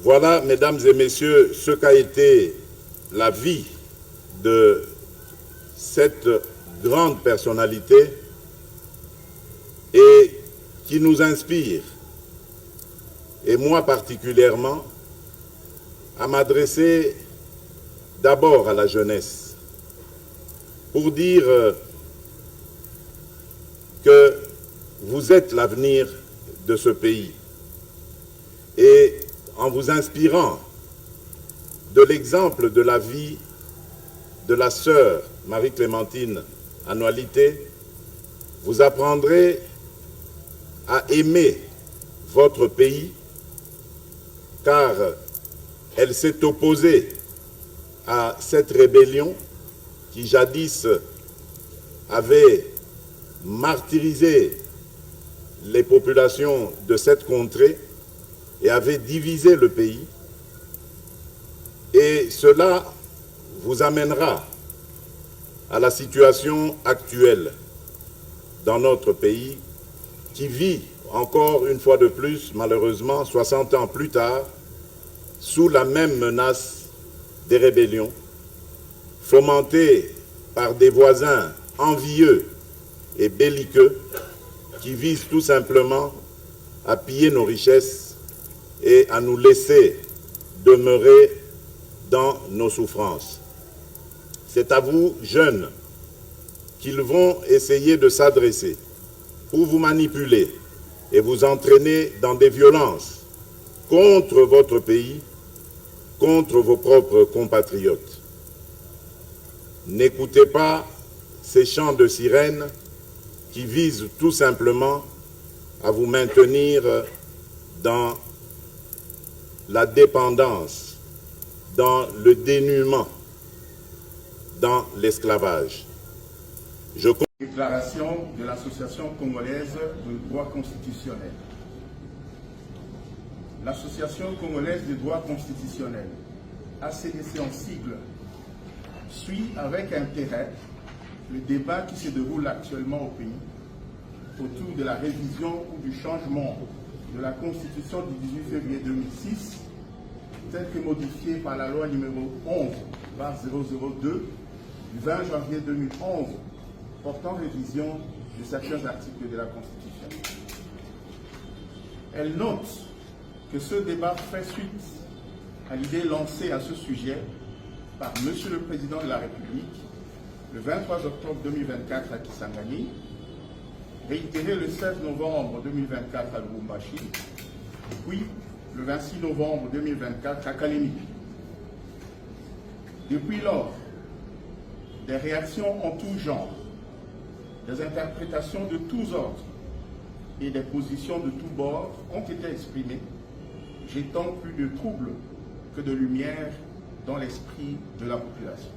Voilà, mesdames et messieurs, ce qu'a été la vie de cette grande personnalité et qui nous inspire, et moi particulièrement, à m'adresser d'abord à la jeunesse pour dire que vous êtes l'avenir de ce pays. Et en vous inspirant de l'exemple de la vie de la sœur Marie-Clémentine Annualité, vous apprendrez à aimer votre pays, car elle s'est opposée à cette rébellion qui jadis avait martyrisé les populations de cette contrée et avait divisé le pays. Et cela vous amènera à la situation actuelle dans notre pays qui vit encore une fois de plus, malheureusement, 60 ans plus tard, sous la même menace des rébellions, fomentées par des voisins envieux et belliqueux qui visent tout simplement à piller nos richesses et à nous laisser demeurer dans nos souffrances. C'est à vous, jeunes, qu'ils vont essayer de s'adresser pour vous manipuler et vous entraîner dans des violences contre votre pays, contre vos propres compatriotes. N'écoutez pas ces chants de sirènes qui visent tout simplement à vous maintenir dans la dépendance, dans le dénuement, dans l'esclavage. Déclaration de l'Association congolaise de droit constitutionnel. L'Association congolaise de droit constitutionnel, ACDC en sigle, suit avec intérêt le débat qui se déroule actuellement au pays autour de la révision ou du changement de la Constitution du 18 février 2006, telle que modifiée par la loi numéro 11/002 du 20 janvier 2011 portant révision de certains articles de la Constitution. Elle note que ce débat fait suite à l'idée lancée à ce sujet par M. le Président de la République le 23 octobre 2024 à Kisangani, réitéré le 16 novembre 2024 à Lubumbashi, puis le 26 novembre 2024 à Kalemi. Depuis lors, des réactions en tout genre, des interprétations de tous ordres et des positions de tous bords ont été exprimées, jetant plus de trouble que de lumière dans l'esprit de la population.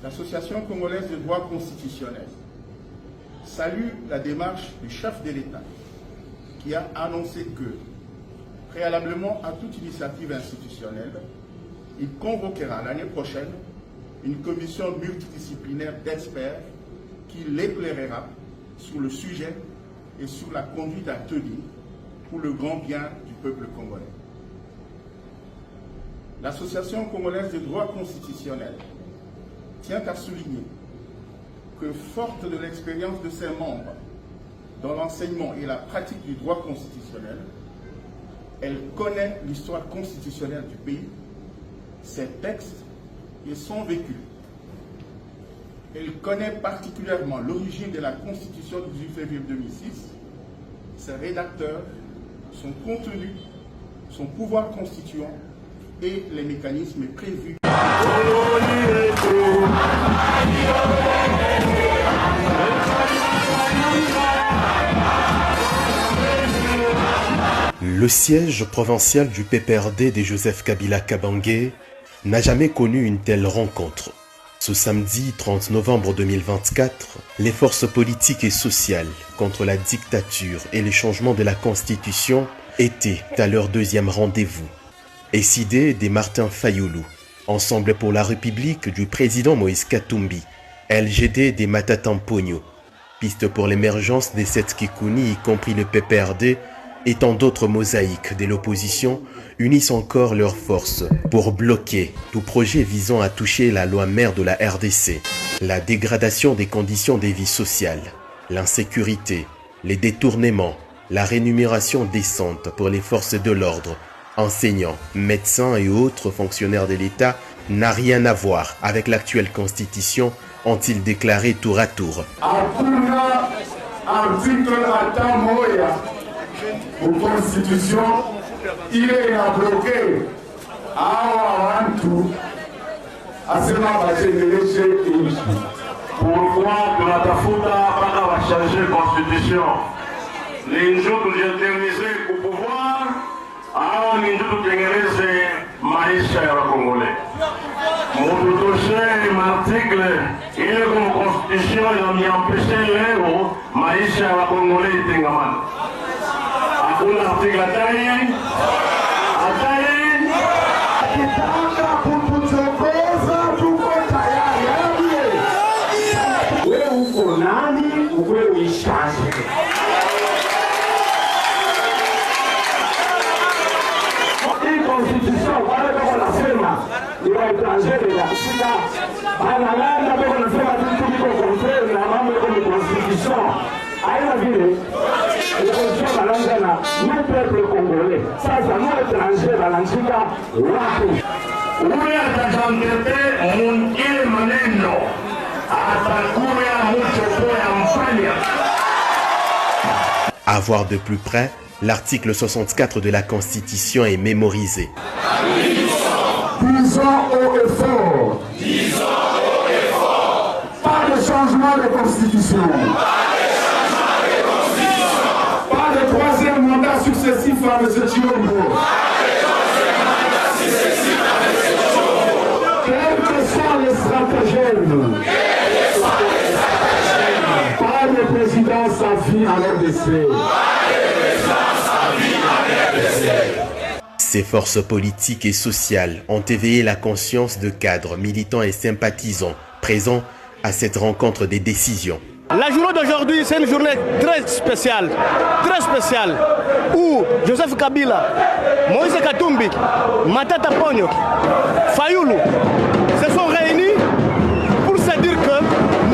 L'Association congolaise de droit constitutionnel salue la démarche du chef de l'État qui a annoncé que, préalablement à toute initiative institutionnelle, il convoquera l'année prochaine une commission multidisciplinaire d'experts qui l'éclairera sur le sujet et sur la conduite à tenir pour le grand bien du peuple congolais. L'Association congolaise de droit constitutionnel tient à souligner que, forte de l'expérience de ses membres dans l'enseignement et la pratique du droit constitutionnel, elle connaît l'histoire constitutionnelle du pays, ses textes et son vécu. Elle connaît particulièrement l'origine de la Constitution du 18 février 2006, ses rédacteurs, son contenu, son pouvoir constituant et les mécanismes prévus. Le siège provincial du PPRD de Joseph Kabila Kabange n'a jamais connu une telle rencontre. Ce samedi 30 novembre 2024, les forces politiques et sociales contre la dictature et le changement de la Constitution étaient à leur deuxième rendez-vous. SID de Martin Fayoulou, Ensemble pour la République du président Moïse Katumbi, LGD de Matata Mponyo, Piste pour l'émergence des 7 Kikouni, y compris le PPRD, et tant d'autres mosaïques de l'opposition unissent encore leurs forces pour bloquer tout projet visant à toucher la loi mère de la RDC. La dégradation des conditions de vie sociale, l'insécurité, les détournements, la rémunération décente pour les forces de l'ordre, enseignants, médecins et autres fonctionnaires de l'État n'a rien à voir avec l'actuelle constitution, ont-ils déclaré tour à tour. Article ou constitution ile inabloke hawa watu asema batendeleshe nchi. Pourquoi tunatafuta mpaka wachange constitution? Ni njoo tujitengeneze kupouvoir au ni njoo tutengeneze maisha ya Wakongole? Mututoshe article ile kwa constitution yamiampeshe leo maisha ya Wakongole itengamana. Hakuna article hatari Kitaka kutuchokoza tuko tayari. Wewe uko nani ukule uishaje? Hii constitution wale kwa nasema ni wa etrangere ya shida. Analanda kwa nasema kitu kiko contraire na mambo yako ni constitution. Haina vile. Le constitution balanga na nous peuple congolais. Sasa nous étrangers balanjika wapi? ule atajangete mwingine maneno atakuya mchopo ya mfanya. À voir de plus près, l'article 64 de la Constitution est mémorisé. Disons haut et fort. Pas de changement de constitution. Pas de troisième mandat successif à M. Tshilombo. Quels que soient les stratagèmes. Pas de présidence à vie à l'RDC. Ces forces politiques et sociales ont éveillé la conscience de cadres, militants et sympathisants présents à cette rencontre des décisions. La journée d'aujourd'hui, c'est une journée très spéciale, où Joseph Kabila, Moïse Katumbi, Matata Ponyo, Fayoulou se sont réunis pour se dire que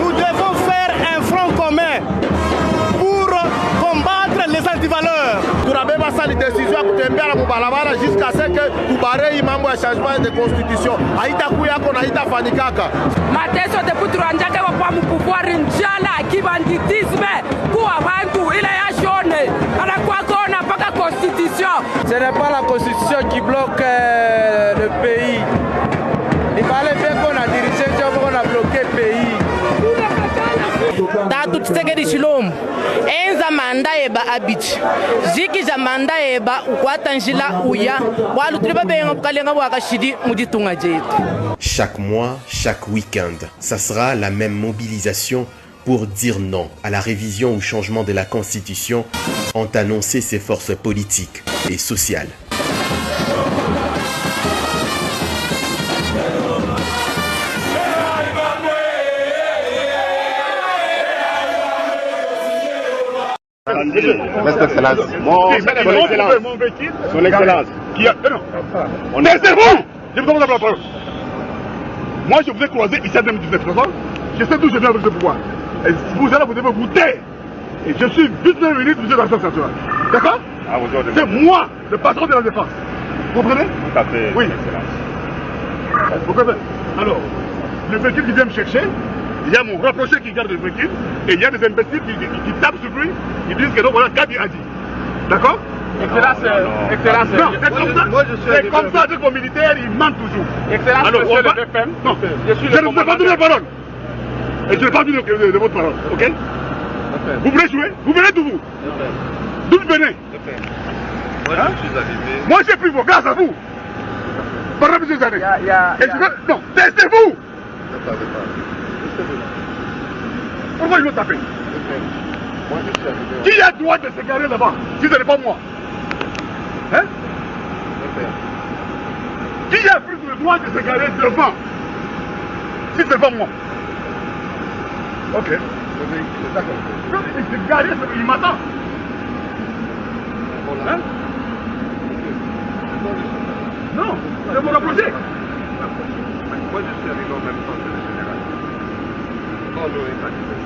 nous devons faire un front commun pour combattre les antivaleurs. Tunabeba sali décision kutembea na mubalabala jusqu'à ce que tubarei mambo ya changement de constitution. Haitakuya na haitafanyikaka. Mateso depuis turanjake kwa pouvoir njala kibanditisme kwa bantu ile ya shone anakuwa kona paka constitution. Ce n'est pas la constitution qui bloque le pays. Il fallait bien qu'on a dirigé, qu'on a bloqué le pays. Tatu Tshisekedi Tshilombo enza manda eba abiti ziki za manda eba ukwata njila uya walu tuliba benga bukalenga bwakashidi muditunga jetu. Chaque mois, chaque week-end, ça sera la même mobilisation pour dire non à la révision ou changement de la Constitution, ont annoncé ces forces politiques et sociales. Votre Excellence. Son Excellence. Taisez-vous! Je vous donne la parole. Moi, je vous ai croisé ici en 2019. Je sais d'où je viens avec ce pouvoir. Et vous allez, vous devez vous taire. Et je suis vice-premier ministre du Défense nationale. D'accord? C'est moi, le patron de la défense. Vous comprenez? Tout à fait. Oui. Vous comprenez? Alors, le véhicule qui vient me chercher, il y a mon rapproché qui garde le véhicule, et il y a des imbéciles qui tapent sur lui, ils disent que donc voilà, Gabi a dit. D'accord? Excellence, non, c'est comme ça que vos militaires, ils mentent toujours. Excellence, alors, monsieur le BFM, non, je suis ne vous ai pas donné la parole. Et je n'ai pas dit de votre parole, ok? Vous voulez jouer? Vous venez d'où vous? D'où vous venez? Moi, je suis arrivé. Moi, j'ai pris vos grâce à vous. Pendant plusieurs années. Et je veux... Non, taisez-vous! Pourquoi je veux taper? Qui a le droit de se garer là-bas si ce n'est pas moi? Hein? Qui a plus le droit de se garer devant si ce n'est pas moi? Ok. D'accord. Il s'est garé, il m'attend.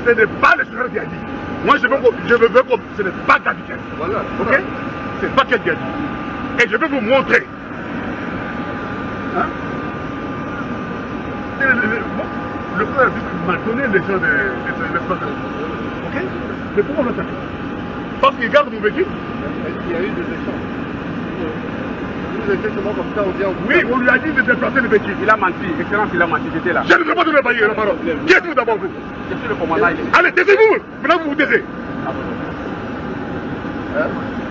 Ce n'est pas le général Gadi. Moi, je veux comme ce n'est pas Gadi. Voilà. Ok? C'est pas quel Gadi. Et je vais vous montrer. Hein? Le frère m'a donné les gens de l'espace. Ok? Mais pourquoi on l'attaque? Parce qu'il garde mon véhicule. Il y a eu des échanges. Vous étiez seulement comme ça, on dit en... Oui, on lui a dit de déplacer le véhicule. Il a menti, excellence, il a menti, j'étais là. Je ne veux pas donner la parole. Qui êtes-vous d'abord, vous? Je suis le commandant. Allez, taisez-vous. Maintenant, vous vous taisez.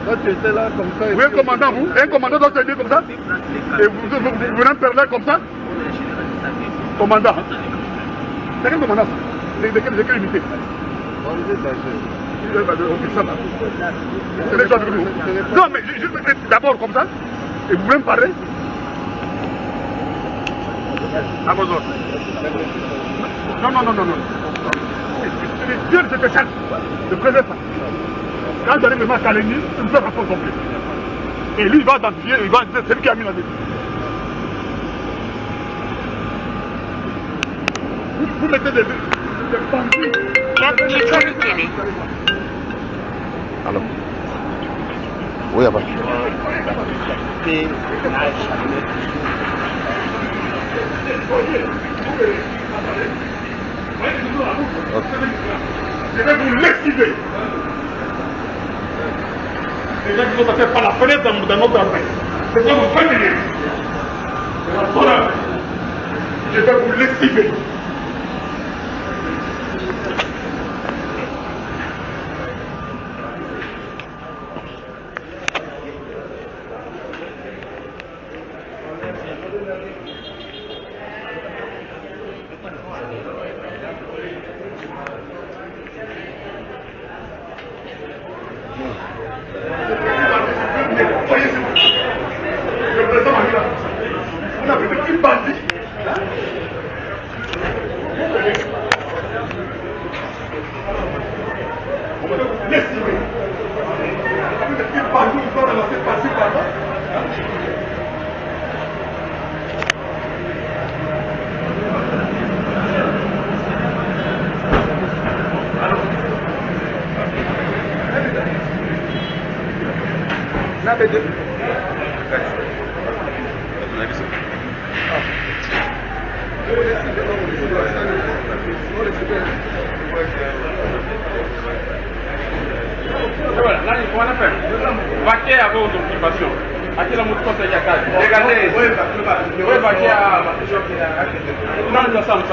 Toi, tu étais là comme ça. Vous êtes commandant, vous? Un commandant doit se dire comme ça? Et vous venez me parler comme ça? Commandant. C'est quel commandant? De quelle unité? Non, mais d'abord comme ça, et vous voulez me parler? À vos ordres. Non. C'est Dieu de cette chaîne. Ne prenez pas. Quand vous allez me mettre à l'ennemi, vous me faites rapport complet. Et lui, il va identifier, c'est lui qui a mis la vie. Vous mettez des bandits. Alors. Oui, avant. Je vais vous lessiver. Les gens qui sont passés par la fenêtre dans notre armée. C'est ça vous faites. Je vais vous lessiver. Vaquer à vos occupations. À quel moment vous conseillez à Regardez. Oui, vaquer à... Non, nous sommes